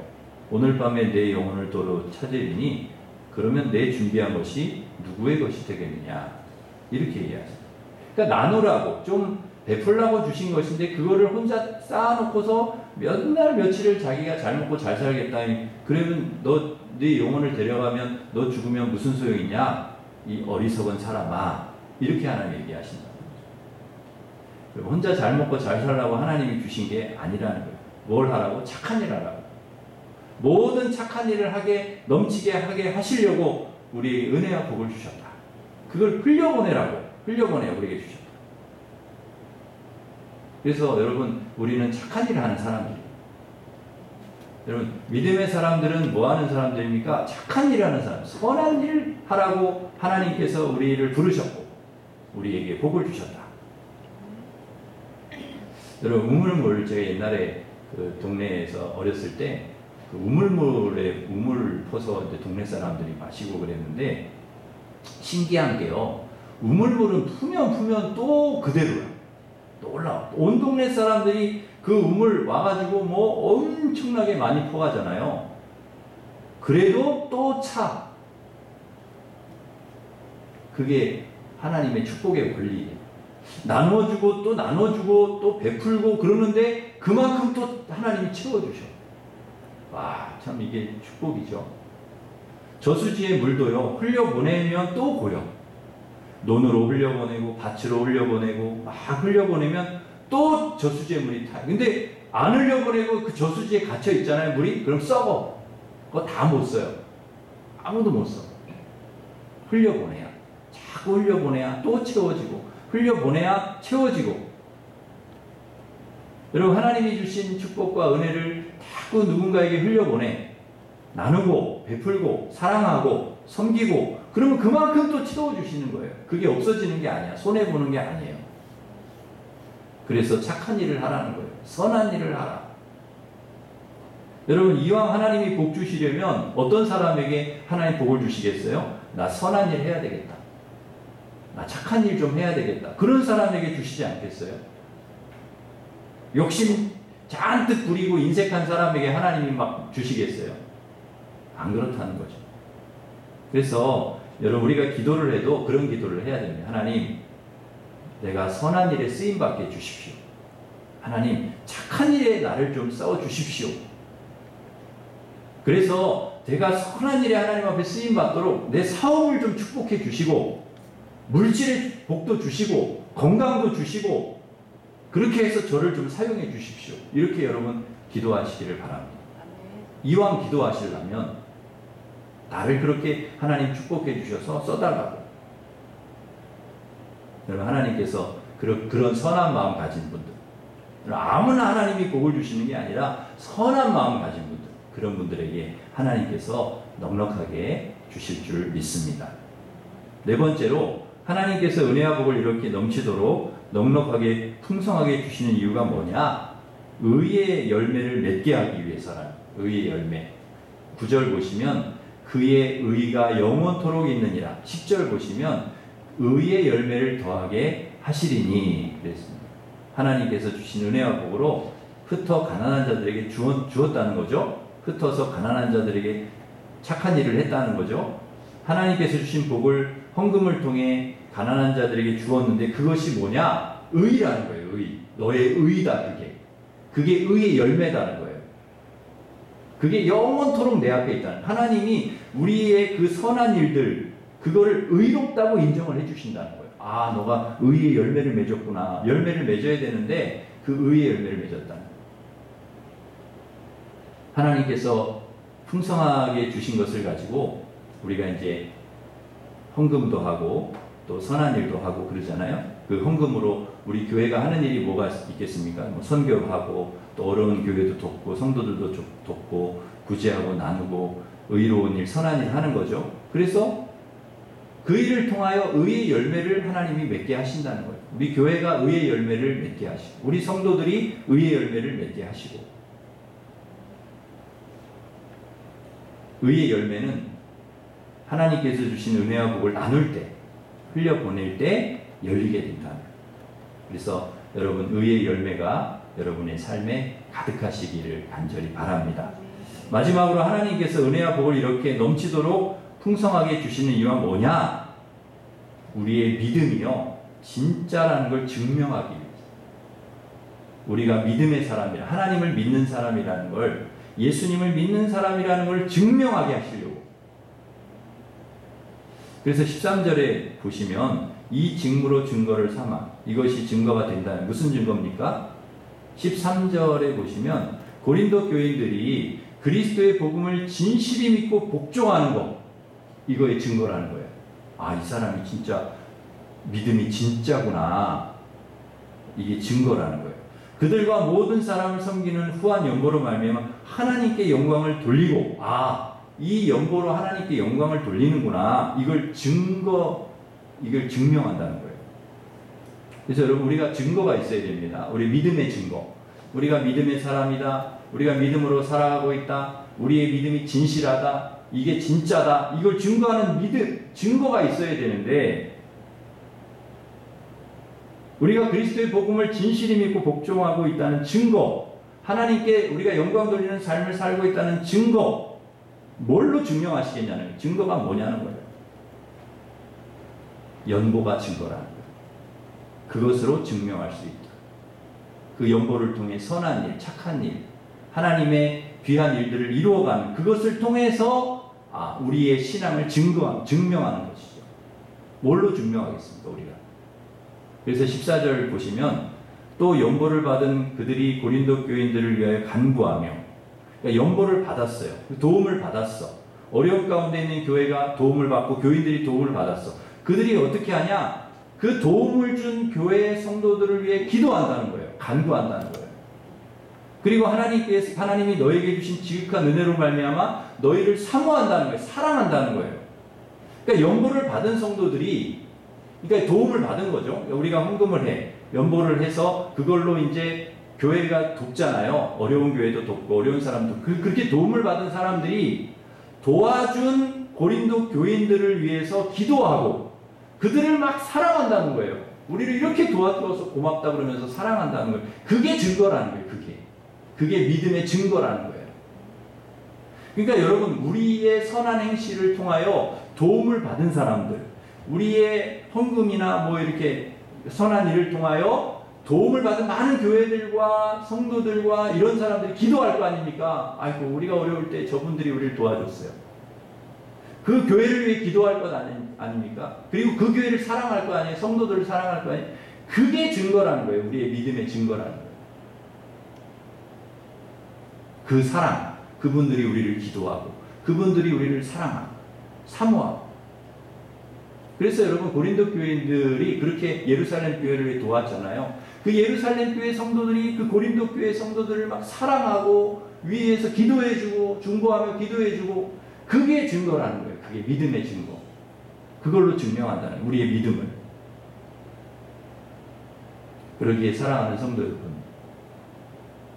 오늘 밤에 내 영혼을 도로 찾으리니 그러면 내 준비한 것이 누구의 것이 되겠느냐, 이렇게 얘기하세요. 그러니까 나누라고, 좀 베풀라고 주신 것인데 그거를 혼자 쌓아놓고서 몇 날 며칠을 자기가 잘 먹고 잘 살겠다, 그러면 너 네 영혼을 데려가면 너 죽으면 무슨 소용이냐, 이 어리석은 사람아, 이렇게 하나님 얘기하신다. 혼자 잘 먹고 잘 살라고 하나님이 주신 게 아니라는 거예요. 뭘 하라고? 착한 일 하라고. 모든 착한 일을 하게, 넘치게 하게 하시려고 우리에게 은혜와 복을 주셨다. 그걸 흘려보내라고, 우리에게 주셨다. 그래서 여러분, 우리는 착한 일을 하는 사람들이에요. 여러분, 믿음의 사람들은 뭐 하는 사람들입니까? 착한 일을 하는 사람, 선한 일 하라고 하나님께서 우리를 부르셨고 우리에게 복을 주셨다. 여러분, 우물물, 제가 옛날에 그 동네에서 어렸을 때 그 우물물에 우물을 퍼서 이제 동네 사람들이 마시고 그랬는데, 신기한 게요, 우물물은 풀면 또 그대로야. 또 올라와. 온 동네 사람들이 그 우물 와가지고 뭐 엄청나게 많이 퍼가잖아요. 그래도 또 차. 그게 하나님의 축복의 권리예요. 나눠주고 또 나눠주고 또 베풀고 그러는데 그만큼 또 하나님이 채워주셔. 와, 참 이게 축복이죠. 저수지의 물도요, 흘려보내면 또 고여. 논으로 흘려보내고 밭으로 흘려보내고 막 흘려보내면 또 저수지의 물이 타요. 근데 안 흘려보내고 그 저수지에 갇혀 있잖아요, 물이. 그럼 썩어. 그거 다 못 써요. 아무도 못 써. 흘려보내야, 자꾸 흘려보내야 또 채워지고, 흘려보내야 채워지고. 여러분, 하나님이 주신 축복과 은혜를 자꾸 누군가에게 흘려보내, 나누고 베풀고 사랑하고 섬기고, 그러면 그만큼 또 채워주시는 거예요. 그게 없어지는 게 아니야. 손해보는 게 아니에요. 그래서 착한 일을 하라는 거예요. 선한 일을 하라. 여러분, 이왕 하나님이 복 주시려면 어떤 사람에게 하나님 복을 주시겠어요? 나 선한 일 해야 되겠다. 나 착한 일 좀 해야 되겠다. 그런 사람에게 주시지 않겠어요? 욕심 잔뜩 부리고 인색한 사람에게 하나님이 막 주시겠어요? 안 그렇다는 거죠. 그래서 여러분 우리가 기도를 해도 그런 기도를 해야 됩니다. 하나님, 내가 선한 일에 쓰임받게 해주십시오. 하나님, 착한 일에 나를 좀 써주십시오. 그래서 내가 선한 일에 하나님 앞에 쓰임받도록 내 사업을 좀 축복해 주시고 물질의 복도 주시고 건강도 주시고 그렇게 해서 저를 좀 사용해 주십시오. 이렇게 여러분 기도하시기를 바랍니다. 이왕 기도하시려면 나를 그렇게 하나님 축복해 주셔서 써달라고. 여러분 하나님께서 그런 선한 마음 가진 분들, 아무나 하나님이 복을 주시는 게 아니라 선한 마음 가진 분들, 그런 분들에게 하나님께서 넉넉하게 주실 줄 믿습니다. 네 번째로 하나님께서 은혜와 복을 이렇게 넘치도록 넉넉하게 풍성하게 주시는 이유가 뭐냐? 의의 열매를 맺게 하기 위해서라는 의의 열매. 9절 보시면 그의 의가 영원토록 있느니라. 10절 보시면 의의 열매를 더하게 하시리니 그랬습니다. 하나님께서 주신 은혜와 복으로 흩어 가난한 자들에게 주었다는 거죠. 흩어서 가난한 자들에게 착한 일을 했다는 거죠. 하나님께서 주신 복을 헌금을 통해 가난한 자들에게 주었는데 그것이 뭐냐? 의라는 거예요. 의. 너의 의다 그게. 그게 의의 열매다는 거예요. 그게 영원토록 내 앞에 있다는. 하나님이 우리의 그 선한 일들 그거를 의롭다고 인정을 해주신다는 거예요. 아, 너가 의의 열매를 맺었구나. 열매를 맺어야 되는데 그 의의 열매를 맺었다는 거예요. 하나님께서 풍성하게 주신 것을 가지고 우리가 이제 헌금도 하고 또 선한 일도 하고 그러잖아요. 그 헌금으로 우리 교회가 하는 일이 뭐가 있겠습니까? 뭐 선교하고 또 어려운 교회도 돕고 성도들도 돕고 구제하고 나누고 의로운 일, 선한 일 하는 거죠. 그래서 그 일을 통하여 의의 열매를 하나님이 맺게 하신다는 거예요. 우리 교회가 의의 열매를 맺게 하시고 우리 성도들이 의의 열매를 맺게 하시고 의의 열매는 하나님께서 주신 은혜와 복을 나눌 때, 흘려보낼 때 열리게 된다. 그래서 여러분 의의 열매가 여러분의 삶에 가득하시기를 간절히 바랍니다. 마지막으로 하나님께서 은혜와 복을 이렇게 넘치도록 풍성하게 주시는 이유가 뭐냐? 우리의 믿음이요 진짜라는 걸 증명하기 위해서. 우리가 믿음의 사람이라, 하나님을 믿는 사람이라는 걸, 예수님을 믿는 사람이라는 걸 증명하게 하시려고. 그래서 13절에 보시면 이 직무로 증거를 삼아, 이것이 증거가 된다면 무슨 증거입니까? 13절에 보시면 고린도 교인들이 그리스도의 복음을 진실히 믿고 복종하는 것, 이거의 증거라는 거예요. 아, 이 사람이 진짜 믿음이 진짜구나. 이게 증거라는 거예요. 그들과 모든 사람을 섬기는 후한 연보로 말미암아 하나님께 영광을 돌리고, 아, 이 연보로 하나님께 영광을 돌리는구나. 이걸 증명한다는 거예요. 그래서 여러분 우리가 증거가 있어야 됩니다. 우리 믿음의 증거. 우리가 믿음의 사람이다. 우리가 믿음으로 살아가고 있다. 우리의 믿음이 진실하다. 이게 진짜다. 이걸 증거하는 증거가 있어야 되는데 우리가 그리스도의 복음을 진실히 믿고 복종하고 있다는 증거, 하나님께 우리가 영광 돌리는 삶을 살고 있다는 증거, 뭘로 증명하시겠냐는 거예요. 증거가 뭐냐는 거예요. 연보가 증거라는 거예요. 그것으로 증명할 수 있다. 그 연보를 통해 선한 일, 착한 일, 하나님의 귀한 일들을 이루어가는 그것을 통해서 우리의 신앙을 증명하는 것이죠. 뭘로 증명하겠습니까, 우리가? 그래서 14절 보시면 또 연보를 받은 그들이 고린도 교인들을 위하여 간구하며, 그러니까 연보를 받았어요. 도움을 받았어. 어려움 가운데 있는 교회가 도움을 받고 교인들이 도움을 받았어. 그들이 어떻게 하냐? 그 도움을 준 교회의 성도들을 위해 기도한다는 거예요. 간구한다는 거예요. 그리고 하나님이 너에게 주신 지극한 은혜로 말미암아 너희를 사모한다는 거예요. 사랑한다는 거예요. 그러니까 연보를 받은 성도들이, 그러니까 도움을 받은 거죠. 우리가 헌금을 해. 연보를 해서 그걸로 이제 교회가 돕잖아요. 어려운 교회도 돕고 어려운 사람도. 그렇게 도움을 받은 사람들이 도와준 고린도 교인들을 위해서 기도하고 그들을 막 사랑한다는 거예요. 우리를 이렇게 도와줘서 고맙다 그러면서 사랑한다는 거예요. 그게 증거라는 거예요. 그게 믿음의 증거라는 거예요. 그러니까 여러분, 우리의 선한 행실을 통하여 도움을 받은 사람들, 우리의 헌금이나 뭐 이렇게 선한 일을 통하여 도움을 받은 많은 교회들과 성도들과 이런 사람들이 기도할 거 아닙니까? 아이고, 우리가 어려울 때 저분들이 우리를 도와줬어요. 그 교회를 위해 기도할 것 아닙니까? 그리고 그 교회를 사랑할 거 아니에요? 성도들을 사랑할 거 아니에요? 그게 증거라는 거예요. 우리의 믿음의 증거라는 거예요. 그 사랑, 그분들이 우리를 기도하고, 그분들이 우리를 사랑하고, 사모하고. 그래서 여러분, 고린도 교인들이 그렇게 예루살렘 교회를 도왔잖아요. 그 예루살렘 교회 성도들이 그 고린도 교회 성도들을 막 사랑하고, 위에서 기도해주고, 중보하며 기도해주고, 그게 증거라는 거예요. 그게 믿음의 증거. 그걸로 증명한다는 거예요. 우리의 믿음을. 그러기에 사랑하는 성도 여러분,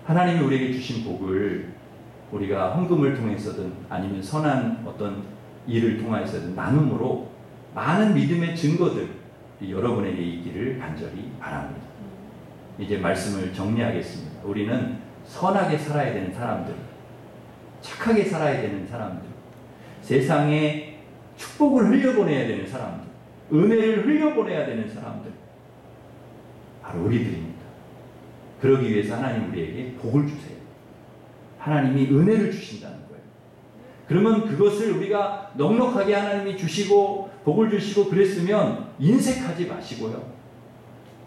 하나님이 우리에게 주신 복을 우리가 헌금을 통해서든 아니면 선한 어떤 일을 통해서든 나눔으로 많은 믿음의 증거들 여러분에게 있기를 간절히 바랍니다. 이제 말씀을 정리하겠습니다. 우리는 선하게 살아야 되는 사람들, 착하게 살아야 되는 사람들, 세상에 축복을 흘려보내야 되는 사람들, 은혜를 흘려보내야 되는 사람들, 바로 우리들입니다. 그러기 위해서 하나님 우리에게 복을 주세요. 하나님이 은혜를 주신다는 거예요. 그러면 그것을 우리가 넉넉하게 하나님이 주시고 복을 주시고 그랬으면 인색하지 마시고요.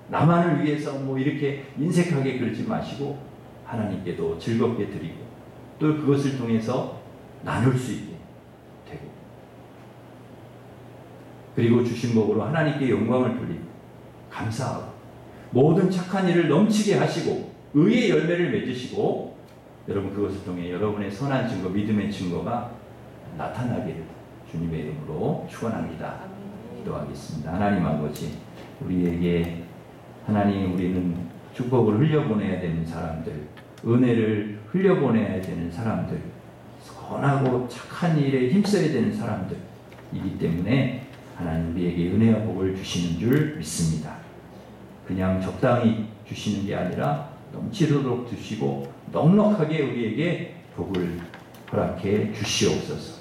나만을 위해서 뭐 이렇게 인색하게 그러지 마시고 하나님께도 즐겁게 드리고 또 그것을 통해서 나눌 수 있게 되고, 그리고 주신 복으로 하나님께 영광을 돌리고 감사하고 모든 착한 일을 넘치게 하시고 의의 열매를 맺으시고, 여러분 그것을 통해 여러분의 선한 증거, 믿음의 증거가 나타나기를 주님의 이름으로 축원합니다. 기도하겠습니다. 하나님 아버지, 우리에게 하나님, 우리는 축복을 흘려보내야 되는 사람들, 은혜를 흘려보내야 되는 사람들, 선하고 착한 일에 힘써야 되는 사람들이기 때문에 하나님 우리에게 은혜와 복을 주시는 줄 믿습니다. 그냥 적당히 주시는 게 아니라 넘치도록 주시고 넉넉하게 우리에게 복을 허락해 주시옵소서.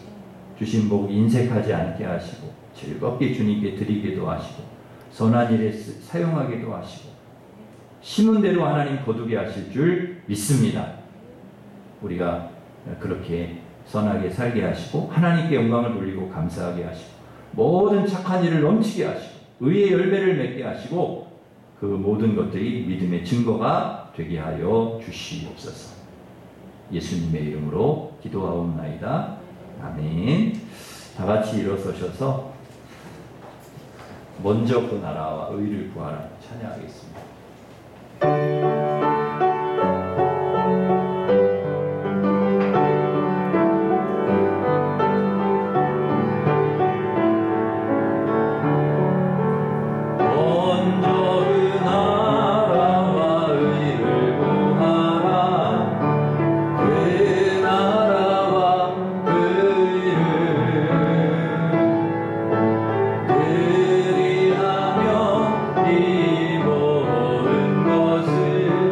주신 복 인색하지 않게 하시고 즐겁게 주님께 드리기도 하시고 선한 일에 사용하기도 하시고 심은 대로 하나님 거두게 하실 줄 믿습니다. 우리가 그렇게 선하게 살게 하시고 하나님께 영광을 돌리고 감사하게 하시고 모든 착한 일을 넘치게 하시고 의의 열매를 맺게 하시고 그 모든 것들이 믿음의 증거가 되게 하여 주시옵소서. 예수님의 이름으로 기도하옵나이다. 아멘. 다 같이 일어서셔서 먼저 그 나라와 의를 구하라 찬양하겠습니다. 그리하면 이 모든 것을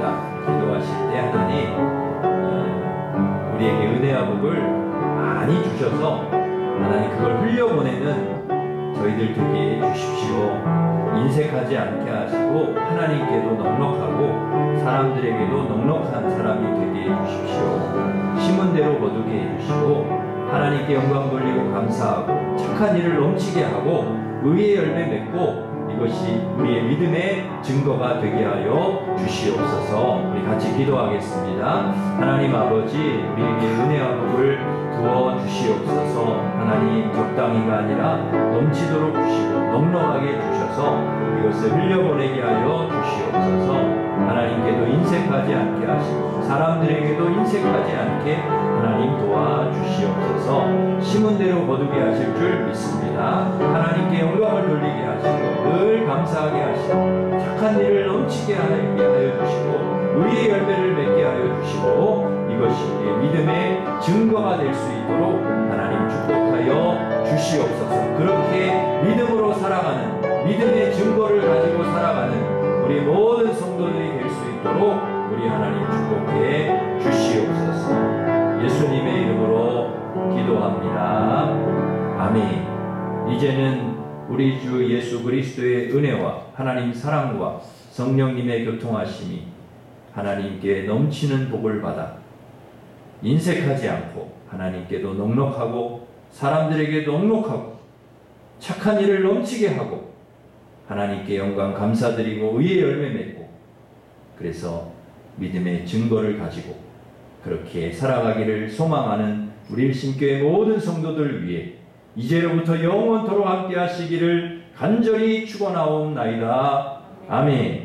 기도합니다. 기도하실 때 하나님 우리에게 은혜와 복을 많이 주셔서 하나님 그걸 흘려보내는 저희들 되게 해주십시오. 인색하지 않게 하시고 하나님께도 넉넉하고 사람들에게도 넉넉한 사람이 되게 해주십시오. 심은 대로 거두게 해주시고 하나님께 영광 돌리고 감사하고 착한 일을 넘치게 하고 의의 열매 맺고 이것이 우리의 믿음의 증거가 되게 하여 주시옵소서. 우리 같이 기도하겠습니다. 하나님 아버지, 우리에게 은혜와 복을 부어 주시옵소서. 하나님 적당히가 아니라 넘치도록 주시고 넉넉하게 주셔서 이것을 흘려보내게 하여 주시옵소서. 하나님께도 인색하지 않게 하시고 사람들에게도 인색하지 않게 하나님 도와주시옵소서. 심은 대로 거두게 하실 줄 믿습니다. 하나님께 영광을 돌리게 하시고 늘 감사하게 하시고 착한 일을 넘치게 하게 하여 주시고 의의 열매를 맺게 하여 주시고 이것이 우리의 믿음의 증거가 될 수 있도록 하나님 축복하여 주시옵소서. 그렇게 믿음으로 살아가는 믿음의 증거를 가지고 살아가는 우리 모든 성도들이 될 수 있도록 우리 하나님 축복해 주시옵소서. 예수님의 이름으로 기도합니다. 아멘. 이제는 우리 주 예수 그리스도의 은혜와 하나님 사랑과 성령님의 교통하심이 하나님께 넘치는 복을 받아 인색하지 않고 하나님께도 넉넉하고 사람들에게 넉넉하고 착한 일을 넘치게 하고 하나님께 영광 감사드리고 의의 열매 맺고 그래서 믿음의 증거를 가지고 그렇게 살아가기를 소망하는 우리 일신교회 모든 성도들 위해 이제로부터 영원토록 함께 하시기를 간절히 축원하옵나이다. 아멘.